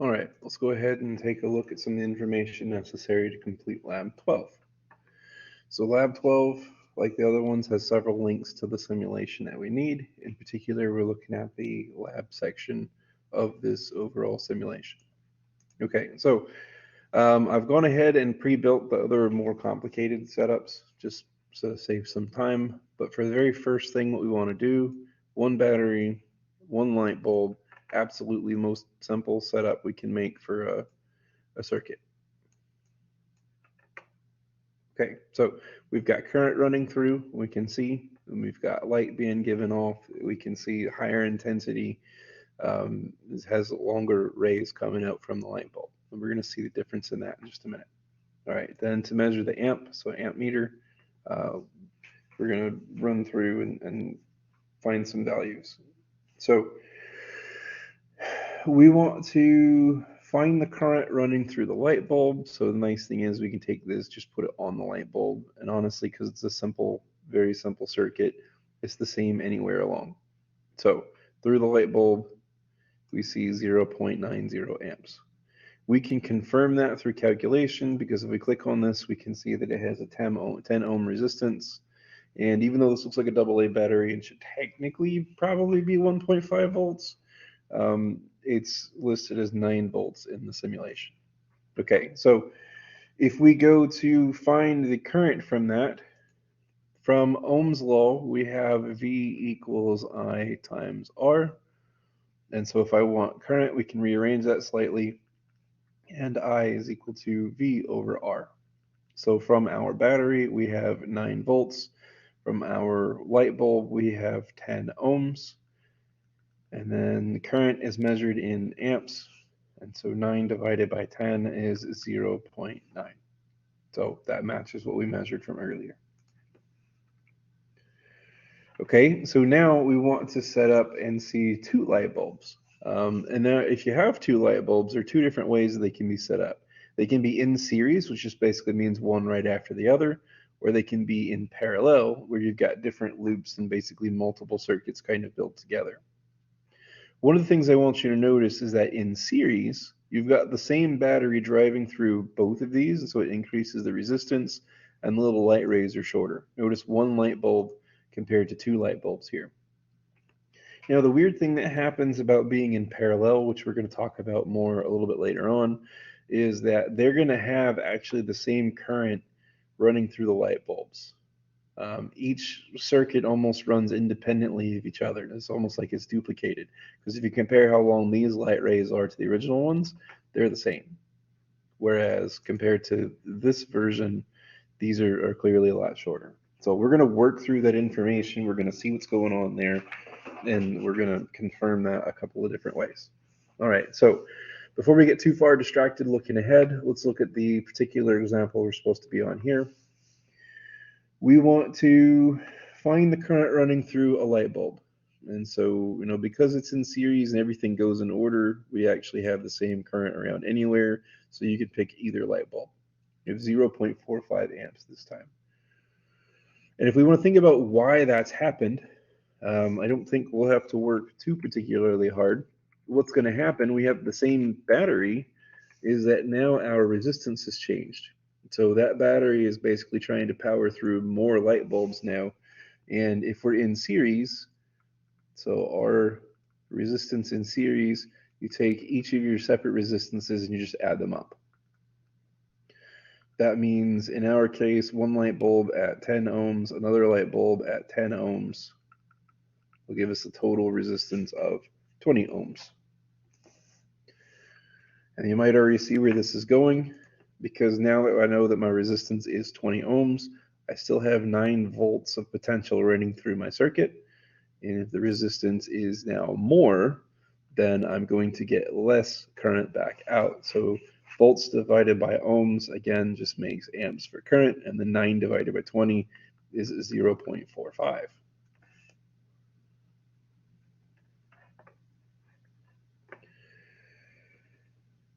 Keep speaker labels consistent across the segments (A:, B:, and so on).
A: All right, let's go ahead and take a look at some of the information necessary to complete Lab 12. So Lab 12, like the other ones, has several links to the simulation that we need. In particular, we're looking at the lab section of this overall simulation. Okay, so I've gone ahead and pre-built the other more complicated setups just to save some time. But for the very first thing, what we want to do, one battery, one light bulb, absolutely most simple setup we can make for a circuit. Okay, so we've got current running through, we can see, and we've got light being given off. We can see higher intensity. This has longer rays coming out from the light bulb. And we're going to see the difference in that in just a minute. All right, then to measure the amp, so amp meter, uh, we're going to run through and find some values. So we want to find the current running through the light bulb. So the nice thing is we can take this, just put it on the light bulb. And honestly, because it's a simple, very simple circuit, it's the same anywhere along. So through the light bulb, we see 0.90 amps. We can confirm that through calculation because if we click on this, we can see that it has a 10 ohm resistance. And even though this looks like a AA battery and should technically probably be 1.5 volts, it's listed as 9 volts in the simulation. Okay, so if we go to find the current from that, from Ohm's law, we have V equals I times R. And so if I want current, we can rearrange that slightly, and I is equal to V over R. So from our battery, we have 9 volts. From our light bulb, we have 10 ohms. And then the current is measured in amps. And so 9 divided by 10 is 0.9. So that matches what we measured from earlier. Okay, so now we want to set up and see two light bulbs. And now if you have two light bulbs, there are two different ways that they can be set up. They can be in series, which just basically means one right after the other, or they can be in parallel, where you've got different loops and basically multiple circuits kind of built together. One of the things I want you to notice is that in series, you've got the same battery driving through both of these, and so it increases the resistance, and the little light rays are shorter. Notice one light bulb compared to two light bulbs here. Now, the weird thing that happens about being in parallel, which we're going to talk about more a little bit later on, is that they're going to have actually the same current running through the light bulbs. Each circuit almost runs independently of each other. It's almost like it's duplicated. Because if you compare how long these light rays are to the original ones, they're the same. Whereas compared to this version, these are clearly a lot shorter. So we're going to work through that information. We're going to see what's going on there, and we're going to confirm that a couple of different ways. All right, so before we get too far distracted looking ahead, let's look at the particular example we're supposed to be on here. We want to find the current running through a light bulb. And so, because it's in series and everything goes in order, we actually have the same current around anywhere. So you could pick either light bulb. You have 0.45 amps this time. And if we want to think about why that's happened, I don't think we'll have to work too particularly hard. What's going to happen, we have the same battery, is that now our resistance has changed. So that battery is basically trying to power through more light bulbs now. And if we're in series, so our resistance in series, you take each of your separate resistances and you just add them up. That means in our case, one light bulb at 10 ohms, another light bulb at 10 ohms will give us a total resistance of 20 ohms. And you might already see where this is going, because now that I know that my resistance is 20 ohms, I still have 9 volts of potential running through my circuit. And if the resistance is now more, then I'm going to get less current back out. So volts divided by ohms, again, just makes amps for current, and the 9 divided by 20 is 0.45.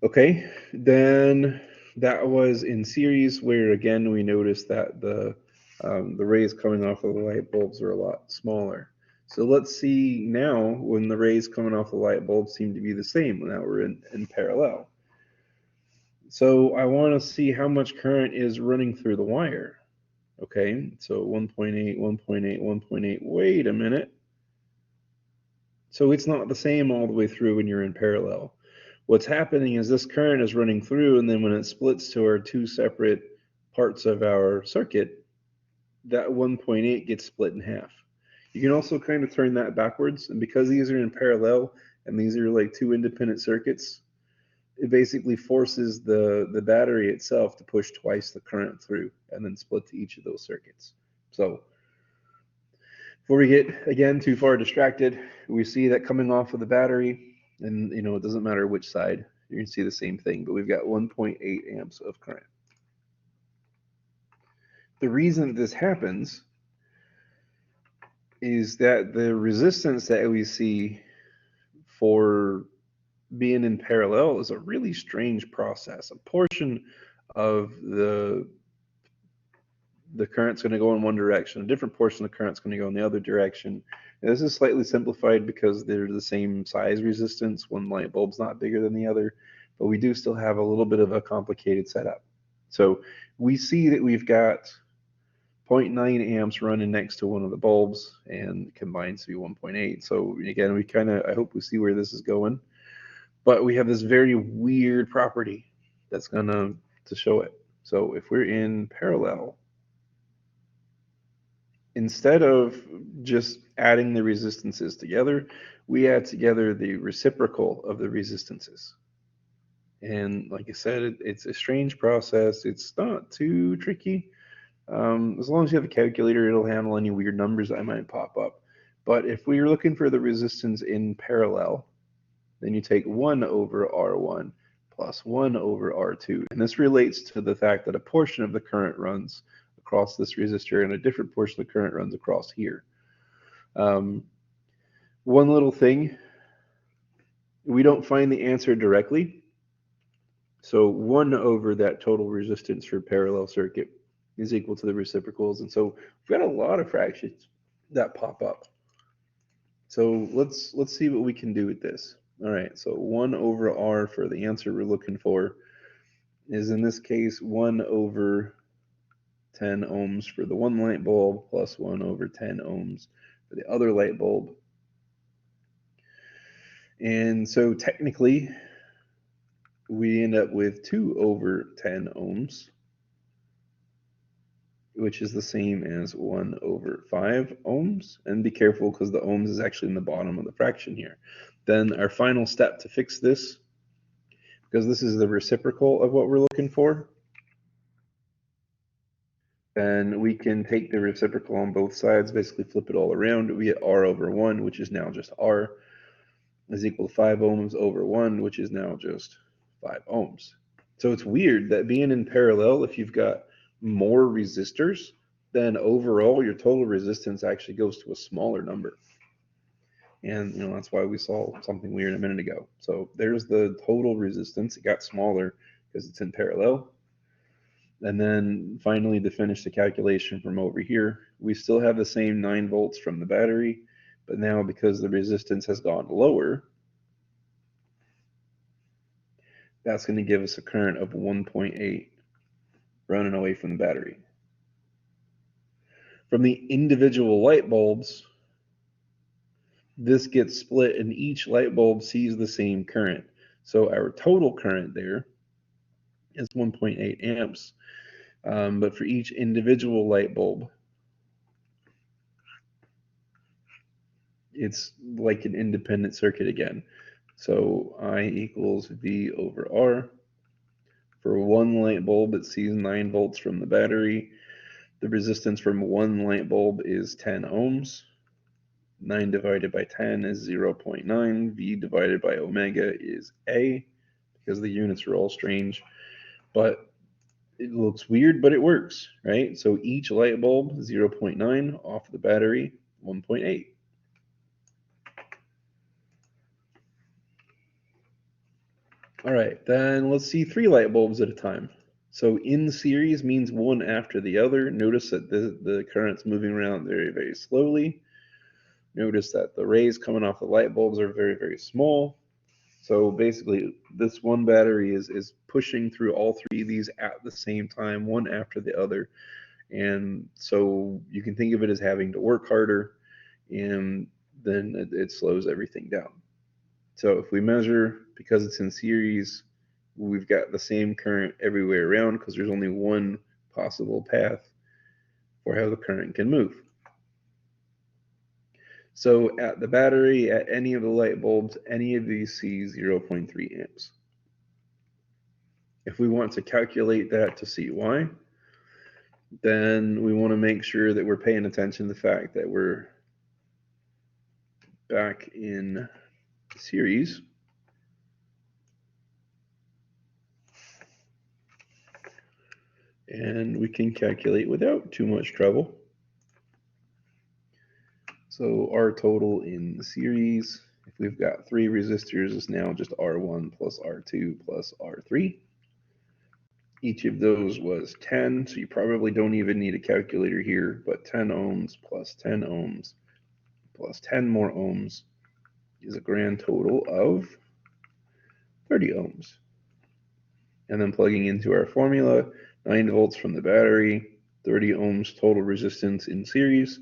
A: Okay, then that was in series, where again we noticed that the rays coming off of the light bulbs are a lot smaller. So let's see now when the rays coming off the light bulb seem to be the same. Now we're in parallel. So I want to see how much current is running through the wire. Okay, so 1.8, 1.8, 1.8. Wait a minute. So it's not the same all the way through when you're in parallel. What's happening is this current is running through, and then when it splits to our two separate parts of our circuit, that 1.8 gets split in half. You can also kind of turn that backwards, and because these are in parallel and these are like two independent circuits, it basically forces the battery itself to push twice the current through and then split to each of those circuits. So before we get again too far distracted, we see that coming off of the battery, and it doesn't matter which side, you can see the same thing, but we've got 1.8 amps of current. The reason this happens is that the resistance that we see for being in parallel is a really strange process. A portion of the current's going to go in one direction, a different portion of the current's going to go in the other direction. And this is slightly simplified because they're the same size resistance. One light bulb's not bigger than the other, but we do still have a little bit of a complicated setup. So we see that we've got 0.9 amps running next to one of the bulbs and combines to be 1.8. So again, I hope we see where this is going. But we have this very weird property that's gonna to show it. So if we're in parallel, instead of just adding the resistances together, we add together the reciprocal of the resistances. And like I said, it's a strange process. It's not too tricky. As long as you have a calculator, it'll handle any weird numbers that might pop up. But if we are looking for the resistance in parallel, then you take 1 over R1 plus 1 over R2. And this relates to the fact that a portion of the current runs across this resistor and a different portion of the current runs across here. One little thing, we don't find the answer directly. So 1 over that total resistance for parallel circuit is equal to the reciprocals. And so we've got a lot of fractions that pop up. So let's see what we can do with this. All right, so 1 over R for the answer we're looking for is in this case 1 over 10 ohms for the one light bulb plus 1 over 10 ohms for the other light bulb. And so technically we end up with 2 over 10 ohms, which is the same as 1 over 5 ohms. And be careful because the ohms is actually in the bottom of the fraction here. Then our final step to fix this, because this is the reciprocal of what we're looking for, then we can take the reciprocal on both sides, basically flip it all around. We get R over 1, which is now just R, is equal to 5 ohms over 1, which is now just 5 ohms. So it's weird that being in parallel, if you've got more resistors, then overall your total resistance actually goes to a smaller number. And that's why we saw something weird a minute ago. So there's the total resistance. It got smaller because it's in parallel. And then finally, to finish the calculation from over here, we still have the same 9 volts from the battery, but now because the resistance has gone lower, that's going to give us a current of 1.8 running away from the battery. From the individual light bulbs, this gets split and each light bulb sees the same current. So our total current there is 1.8 amps. But for each individual light bulb, it's like an independent circuit again. So I equals V over R. For one light bulb, it sees 9 volts from the battery. The resistance from one light bulb is 10 ohms. 9 divided by 10 is 0.9. V divided by omega is A, because the units are all strange. But it looks weird, but it works, right? So each light bulb, 0.9, off the battery, 1.8. All right, then let's see 3 light bulbs at a time. So in series means one after the other. Notice that the current's moving around very, very slowly. notice that the rays coming off the light bulbs are very, very small. So basically, this one battery is pushing through all three of these at the same time, one after the other. And so you can think of it as having to work harder, and then it slows everything down. So if we measure, because it's in series, we've got the same current everywhere around because there's only one possible path for how the current can move. So at the battery, at any of the light bulbs, any of these see 0.3 amps. If we want to calculate that to see why, then we want to make sure that we're paying attention to the fact that we're back in series. And we can calculate without too much trouble. So our total in the series, if we've got three resistors, is now just R1 plus R2 plus R3. Each of those was 10, so you probably don't even need a calculator here, but 10 ohms plus 10 ohms plus 10 more ohms is a grand total of 30 ohms. And then plugging into our formula, 9 volts from the battery, 30 ohms total resistance in series,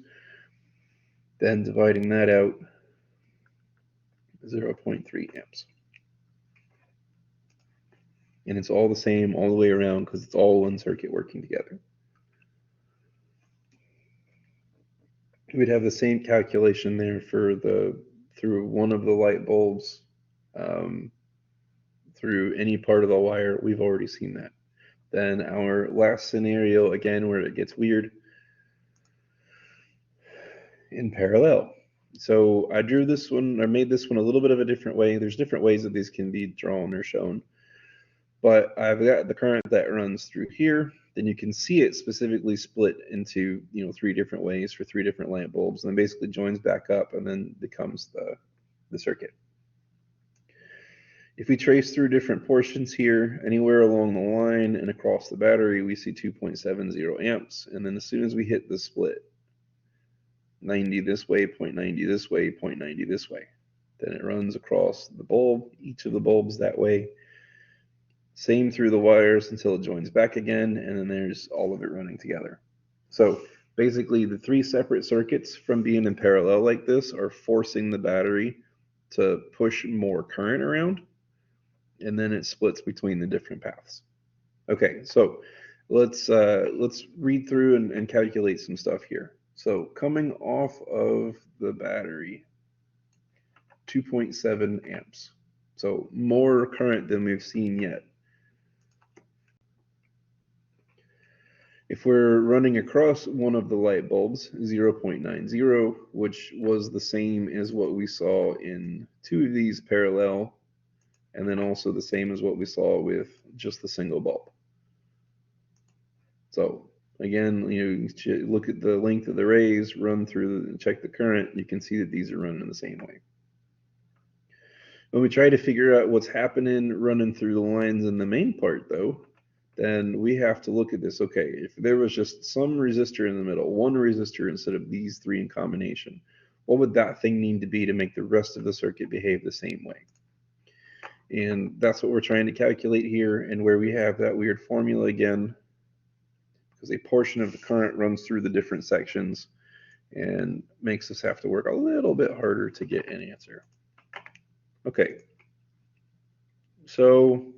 A: then dividing that out, 0.3 amps. And it's all the same all the way around because it's all one circuit working together. We'd have the same calculation there for through one of the light bulbs, through any part of the wire. We've already seen that. Then our last scenario, again, where it gets weird, in parallel. So I drew this one, or made this one a little bit of a different way. There's different ways that these can be drawn or shown. But I've got the current that runs through here. Then you can see it specifically split into, 3 different ways for 3 different lamp bulbs, and then basically joins back up and then becomes the circuit. If we trace through different portions here, anywhere along the line and across the battery, we see 2.70 amps. And then as soon as we hit the split, 90 this way, 0.90 this way, 0.90 this way, then it runs across the bulb, each of the bulbs that way. Same through the wires until it joins back again, and then there's all of it running together. So basically the 3 separate circuits from being in parallel like this are forcing the battery to push more current around, and then it splits between the different paths. Okay, so let's read through and calculate some stuff here. So coming off of the battery, 2.7 amps. So more current than we've seen yet. If we're running across one of the light bulbs, 0.90, which was the same as what we saw in 2 of these parallel, and then also the same as what we saw with just the single bulb. So again, you look at the length of the rays, run through, check the current, you can see that these are running the same way. When we try to figure out what's happening running through the lines in the main part though, then we have to look at this. Okay, if there was just some resistor in the middle, one resistor instead of these 3 in combination, what would that thing need to be to make the rest of the circuit behave the same way? And that's what we're trying to calculate here, and where we have that weird formula again, because a portion of the current runs through the different sections and makes us have to work a little bit harder to get an answer. Okay, so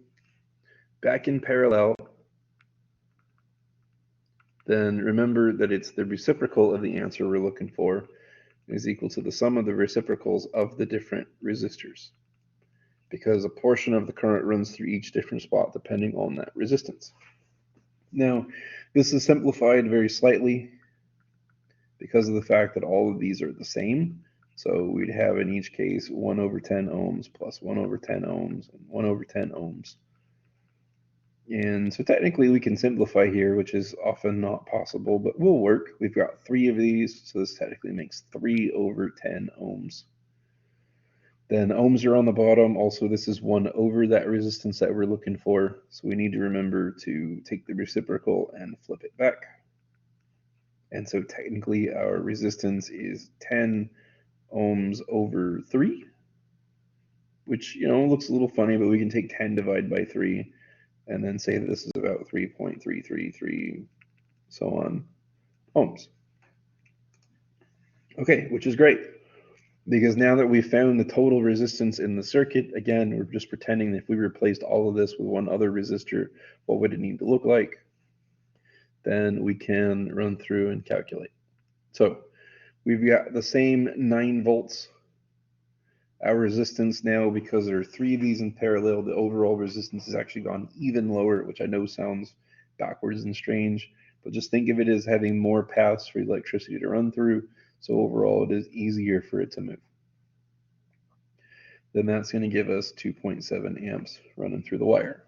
A: back in parallel, then remember that it's the reciprocal of the answer we're looking for is equal to the sum of the reciprocals of the different resistors, because a portion of the current runs through each different spot depending on that resistance. Now, this is simplified very slightly because of the fact that all of these are the same. So we'd have in each case 1 over 10 ohms plus 1 over 10 ohms and 1 over 10 ohms. And so technically we can simplify here, which is often not possible, but will work. We've got 3 of these, so this technically makes 3 over 10 ohms. Then ohms are on the bottom. Also, this is 1 over that resistance that we're looking for. So we need to remember to take the reciprocal and flip it back. And so technically our resistance is 10 ohms over 3, which, looks a little funny, but we can take 10 divided by 3 and then say that this is about 3.333, so on, ohms. Okay, which is great, because now that we've found the total resistance in the circuit, again, we're just pretending that if we replaced all of this with one other resistor, what would it need to look like? Then we can run through and calculate. So we've got the same 9 volts. Our resistance now, because there are 3 of these in parallel, the overall resistance has actually gone even lower, which I know sounds backwards and strange, but just think of it as having more paths for electricity to run through, so overall it is easier for it to move. Then that's going to give us 2.7 amps running through the wire.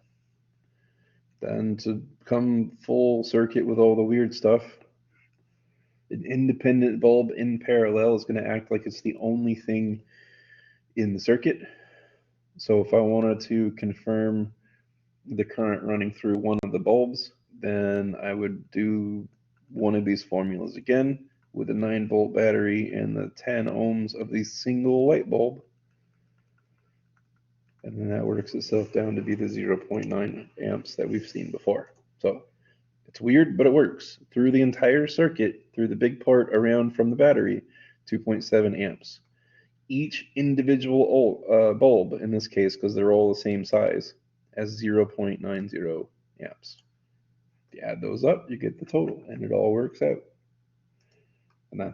A: Then to come full circuit with all the weird stuff, an independent bulb in parallel is going to act like it's the only thing in the circuit. So if I wanted to confirm the current running through one of the bulbs, then I would do one of these formulas again with a 9-volt battery and the 10 ohms of the single light bulb. And then that works itself down to be the 0.9 amps that we've seen before. So it's weird, but it works. Through the entire circuit, through the big part around from the battery, 2.7 amps. Each individual bulb, in this case, because they're all the same size, has 0.90 amps. If you add those up, you get the total, and it all works out. And that's